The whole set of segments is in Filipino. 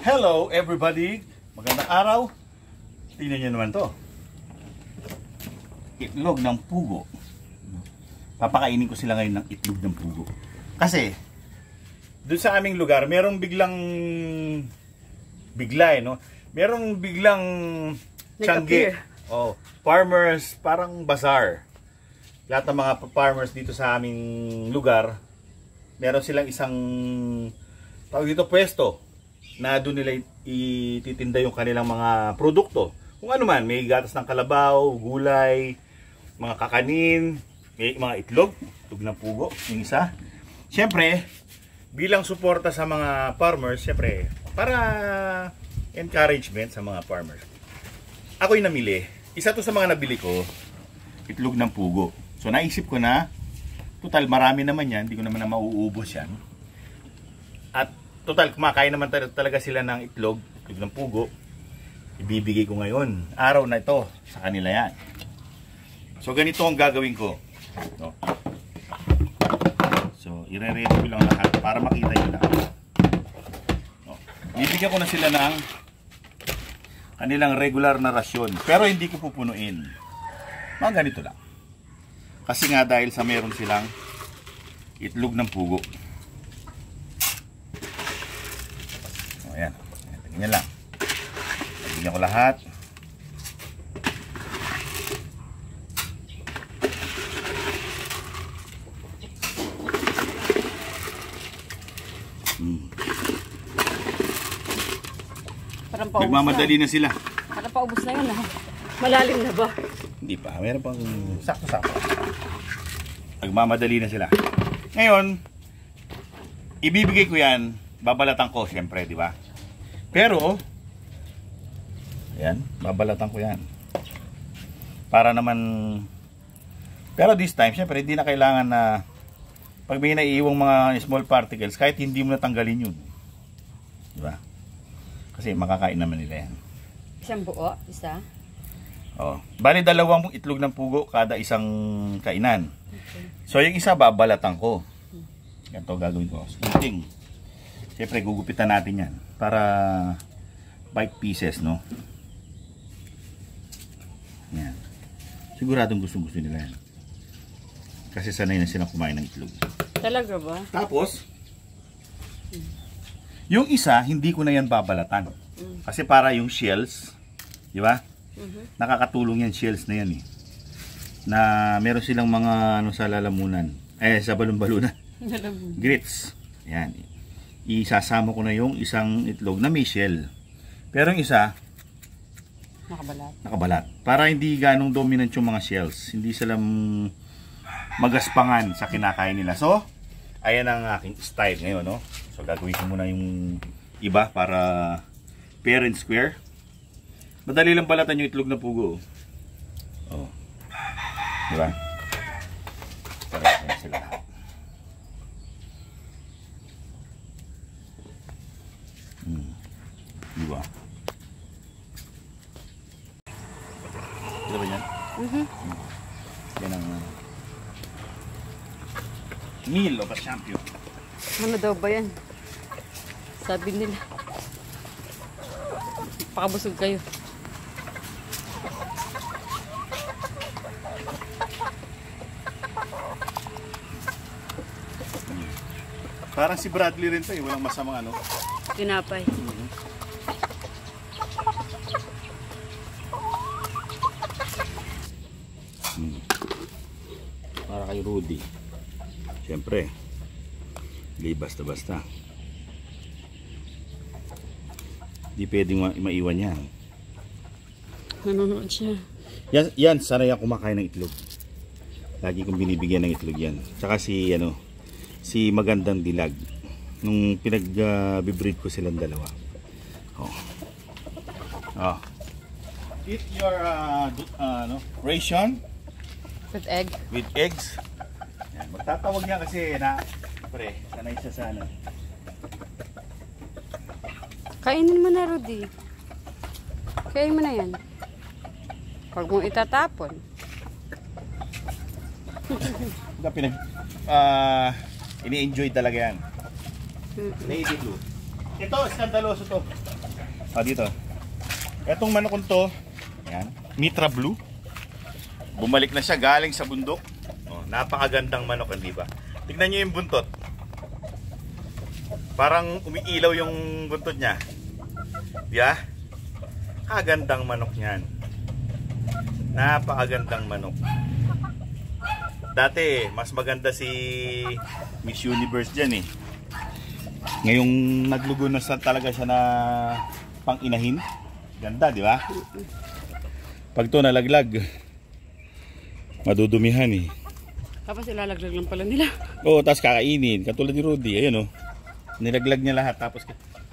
Hello everybody! Magandang araw! Tingnan nyo naman to. Itlog ng pugo. Papakainin ko sila ngayon ng itlog ng pugo. Kasi, doon sa aming lugar, merong merong biglang tiyangge. Oh, farmers, parang bazaar. Lahat ng mga farmers dito sa aming lugar, meron silang isang tawag dito pwesto na doon nila ititinda yung kanilang mga produkto. Kung ano man, may gatas ng kalabaw, gulay, mga kakanin, may mga itlog ng pugo, yung isa. Siyempre, bilang suporta sa mga farmers, siyempre, para encouragement sa mga farmers. Ako'y namili. Isa to sa mga nabili ko, itlog ng pugo. So naisip ko na, total marami naman yan, hindi ko naman na mauubos yan. At total, kumakain naman talaga sila ng itlog ng pugo. Ibibigay ko ngayon. Araw na ito sa kanila yan. So, ganito ang gagawin ko. No? So, i-ready ko lang lahat para makita nyo lahat. No? Bibigyan ko na sila ng kanilang regular na rasyon. Pero hindi ko pupunuin. Mga ganito lang. Kasi nga dahil sa meron silang itlog ng pugo. Ayan, ganyan lang. Bigyan ko lahat. Nagmamadali na sila. Parang paubos na yun, ha? Malalim na ba? Hindi pa, meron pang sakto-sakto. Nagmamadali na sila. Ngayon, ibibigay ko yan, babalatan ko siyempre, di ba? Pero, ayan, babalatan ko yan. Para naman, pero this time, siyempre, hindi na kailangan na, pag may naiiwang mga small particles, kahit hindi mo natanggalin yun. Di ba? Kasi makakain naman nila yan. Isang buo? Isa? Oh. Bali, dalawang itlog ng pugo kada isang kainan. Okay. So, yung isa, babalatan ko. Ganito gagawin ko. Splitting. Siyempre, gugupitan natin yan. Para bite pieces, no? Yan. Siguradong gusto nila yan. Kasi sanay na silang kumain ng itlog. Talaga ba? Tapos, yung isa, hindi ko na yan babalatan. Kasi para yung shells, di ba? Nakakatulong yan, shells na yan eh. Na meron silang mga ano sa lalamunan. Sa balon-balunan. Grits. Yan. Isasama ko na yung isang itlog na may shell. Pero yung isa, nakabalat. Para hindi ganong dominant yung mga shells. Hindi sila magaspangan sa kinakain nila. So, ayan ang aking style ngayon, no? So, gagawin ko muna yung iba para fair and square. Madali lang balatan yung itlog na pugo. Oh. Diba? Para sila lahat. Diba? Diba ba yan? Yan ang meal of a champion. Ano daw ba yan? Sabi nila. Pakabusog kayo. Parang si Bradley rin to eh. Walang masamang ano. Tinapay. Para kay Rudy. Siyempre, hindi basta-basta. Hindi pwedeng maiwan yan. Nanonood siya. Yan, sanay ako kumakain ng itlog. Lagi kong binibigyan ng itlog yan. Tsaka si Magandang Dilag. Nung pinag-breed ko silang dalawa. Oh. Oh. Eat your ration. With egg? With eggs. Yan. Magtatawag niya kasi pre, sanay siya sana. Kainin mo na, Rudy. Kainin mo na yan. Huwag mong itatapon. ini-enjoy talaga yan. Lady Blue. Ito, skandaloso to. Dito. Etong manok to, ayan, Mitra Blue. Bumalik na siya galing sa bundok. Napakagandang manok, hindi ba? Tignan niyo yung buntot. Parang umiilaw yung buntot niya. Di ba? Kagandang manok niyan. Napakagandang manok. Dati, mas maganda si Miss Universe dyan eh. Ngayong naglugo na talaga siya na pang-inahin. Ganda, di ba? Pag to nalaglag, madudumihan eh. Tapos ilalaglag lang pala nila. Oo, tapos kakainin. Katulad ni Rudy, ayun oh. Nilaglag niya lahat tapos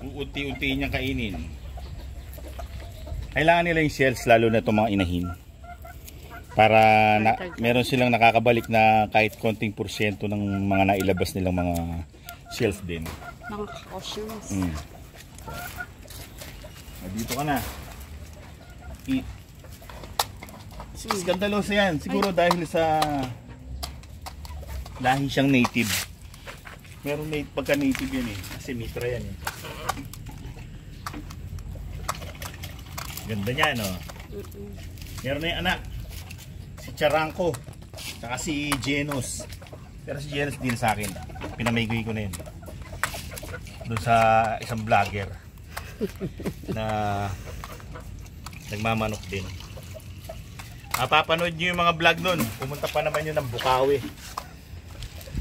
uunti-unti niyang kainin. Kailangan nila yung shells, lalo na itong mga inahin. Para meron silang nakakabalik na kahit konting porsyento ng mga nailabas nilang mga shells din. Mga cautions. Dito ka na. Eat. Skandalosa yan. Siguro dahil sa lahi siyang native. Meron pagka native yan eh. Kasi mitra yan eh. Ganda niya no. Meron na yung anak. Si Charanco. Saka si Genos. Pero si Genos din sa akin. Pinamigay ko na yun. Doon sa isang vlogger. Na nagmamanok din. Papanood nyo yung mga vlog nun. Pumunta pa naman yun ng Bukawi.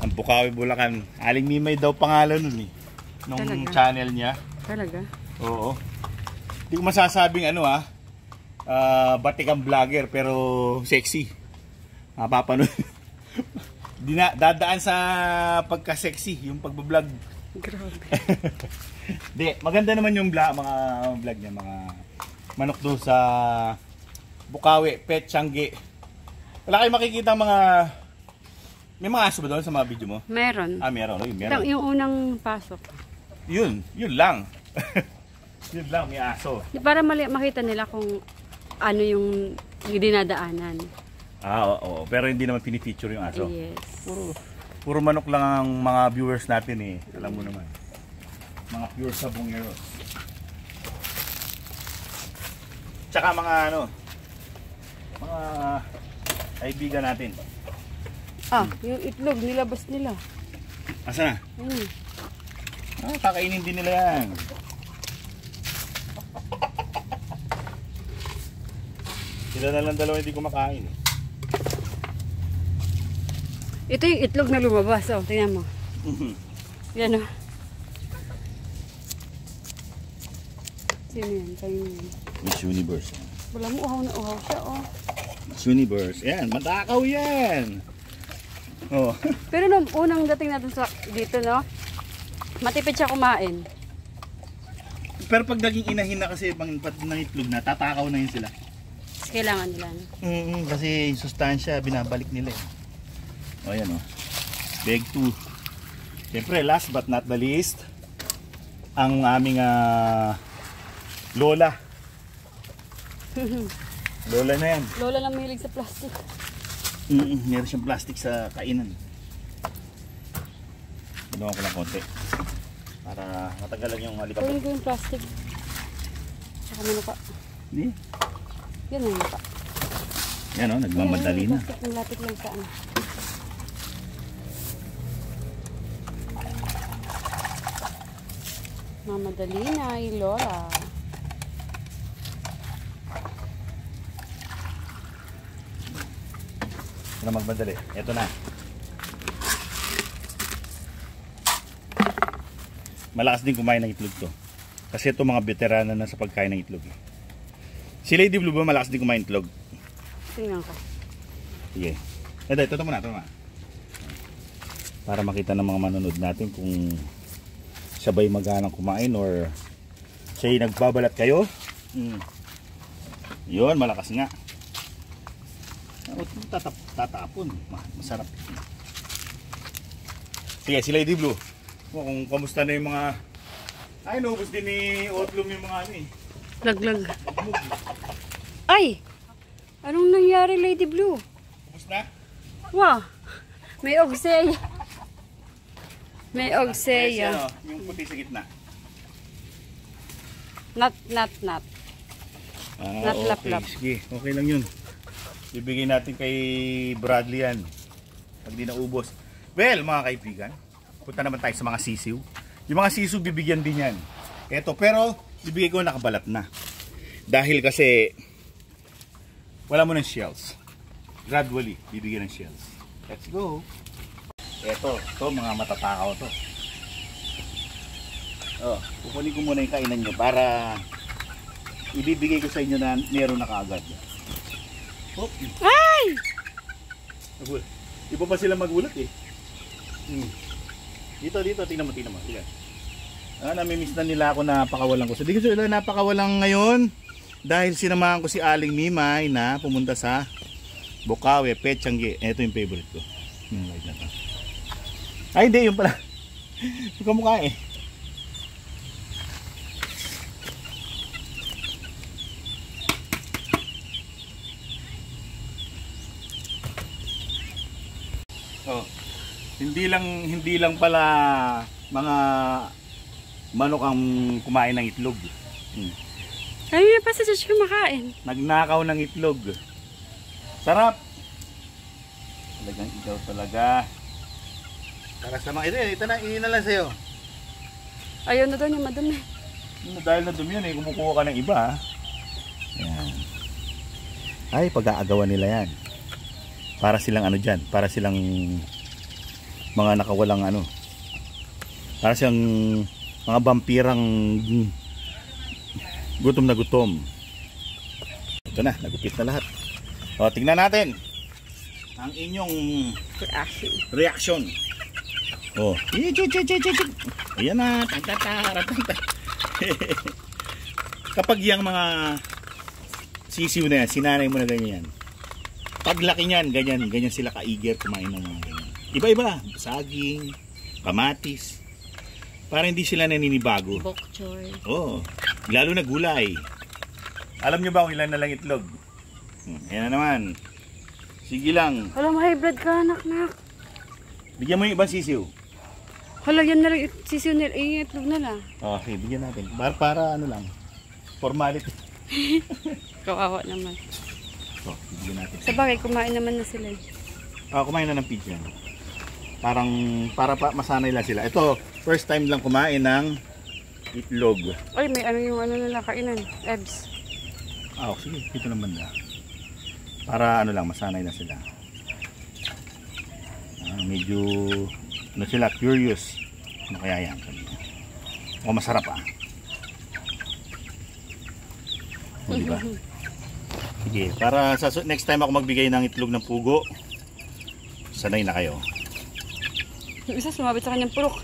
Ang Bukawi, Bulacan. Aling Mimay daw pangalan nun eh. Nung Talaga? Channel niya. Talaga? Oo. Hindi ko masasabing ano batikang vlogger pero sexy. Papanood. Dadaan sa pagka-sexy yung pagbablog. Grabe. Di, maganda naman yung mga vlog niya. Mga manok doon sa Bukawi, Pet Changi. Wala kayong makikita may mga aso ba doon sa mga video mo? Meron. Meron. Meron. Yung unang pasok. Yun lang. Yun lang, may aso. Para makita nila kung ano yung dinadaanan. Oo. Pero hindi naman pinifeature yung aso. Yes. Puro manok lang ang mga viewers natin eh. Alam mo naman. Mga pure sabongeros. Tsaka mga mga kaibigan natin. Yung itlog nilabas nila. Asa na? Kakainin din nila yan. Sila na lang dalawa hindi kumakain. Ito yung itlog na lumabas. Tingnan mo. Yan o. Sino yan? Kayo yan. Miss Universe. Wala mo, uhaw na uhaw siya Miss Universe. Yan, matakaw yan. Pero nung unang dating natin dito, no? Matipid siya kumain. Pero pag naging inahin na kasi pag ng itlog na, tatakaw na yun sila. Kailangan nila. Kasi yung sustansya, binabalik nila eh. Ayan Beg 2. Siyempre, last but not the least, ang aming lola. Lola na yan. Lola lang mahilig sa plastic. Meron siyang plastic sa kainan. Ginawa ko lang konti. Para matagalan yung halipapot. Kunin ko yung plastic. Saka manuka. Hindi. Yan ang manuka. Yan nagmamadali na. Plastic ng lapit lang sa Mamadali na yung Lola. Para magmadali. Ito na. Malakas din kumain ng itlog to. Kasi ito mga veterana na sa pagkain ng itlog. Si Lady Blue ba malakas din kumain ng itlog? Tingnan ko. Sige. Ito muna. Para makita ng mga manonood natin kung sabay maghanang kumain or siya'y nagbabalat kayo. Yun, malakas nga. Tatapon. Masarap. Sige, si Lady Blue. Kung kamusta na yung mga... Ay, naubos din ni Otlum yung mga Laglag. Ay! Anong nangyari, Lady Blue? Ubus na? Wow! May ogseya. May ogseya. Yung puti sa gitna. Not. Ah, Not okay. lap-lap. Sige, okay lang yun. Bibigay natin kay Bradley yan. Pag di naubos. Well, mga kaibigan, punta naman tayo sa mga sisiw. Yung mga sisiw, bibigyan din yan. Eto, pero bibigay ko nakabalat na. Dahil kasi, wala mo ng shells. Gradually, bibigyan ng shells. Let's go. Eto, mga matatakaw to. Oh, kukunin ko muna yung kainan nyo para ibibigay ko sa inyo na meron na kaagad. Oh. Ay! Iba pa sila magulat eh. Dito, tingnan mo. Sige. Namimiss na nila ako na pakawalan ko. So, di ko sila napakawalan ngayon dahil sinamahan ko si Aling Mimay na pumunta sa Bukawi, Petsangge. Ito yung favorite ko. Like na to. Ay, hindi, yung pala. Yung kamukha eh. Oh, hindi lang pala mga manok ang kumain ng itlog. Kanina pa sa Josh kumakain. Nagnakaw ng itlog. Sarap. Talagang ikaw talaga. Para sa mga ito na, iina lang sa'yo. Ayaw na daw niya madumi. Dahil na dumi yun eh, kumukuha ka ng iba. Ayan. Ay, pag-aagawan nila yan. Para silang ano dyan, para silang mga nakawalang ano. Para silang mga vampirang gutom na gutom. Ito na, nagupit na lahat. O, tingnan natin ang inyong reaction. O, ayan na. Kapag yung mga sisiw na yan, sinanay mo na ganyan. Paglaki niyan, ganyan sila ka-eager kumain ng mga ganyan. Iba-iba, saging, kamatis. Para hindi sila naninibago. Bok choy. Oo, lalo na gulay. Alam niyo ba kung ilan na lang itlog? Ayan na naman. Sige lang. Wala, high blood ka, anak. Bigyan mo yung ibang sisiw. Hala, yan na lang sisiw nila, itlog na lang. Okay, bigyan natin. Para ano lang, formality. Kawawa naman. So, bigyan natin. Sa bagay, kumain naman na sila. Kumain na ng pigeon. Para masanay lang sila. Ito, first time lang kumain ng itlog. Ay, may ano yung ano nila kainan. Ebs. Sige, dito naman na. Para ano lang, masanay na sila. Medyo ano sila, curious. Ano kaya yan? Masarap O, diba? Sige, para sa next time ako magbigay ng itlog ng pugo, sanay na kayo. Yung isa sumabit sa kanyang purok.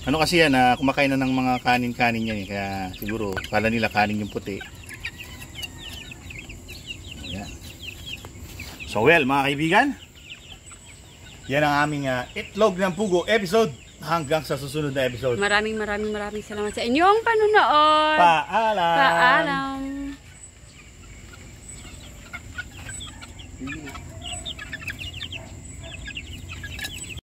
Ano kasi yan, kumakain na ng mga kanin-kanin yan kaya siguro kala nila kanin yung puti. Ayan. So well, mga kaibigan, yan ang aming itlog ng pugo episode. Hanggang sa susunod na episode. Maraming salamat sa inyong panunood. Paalam! Paalam!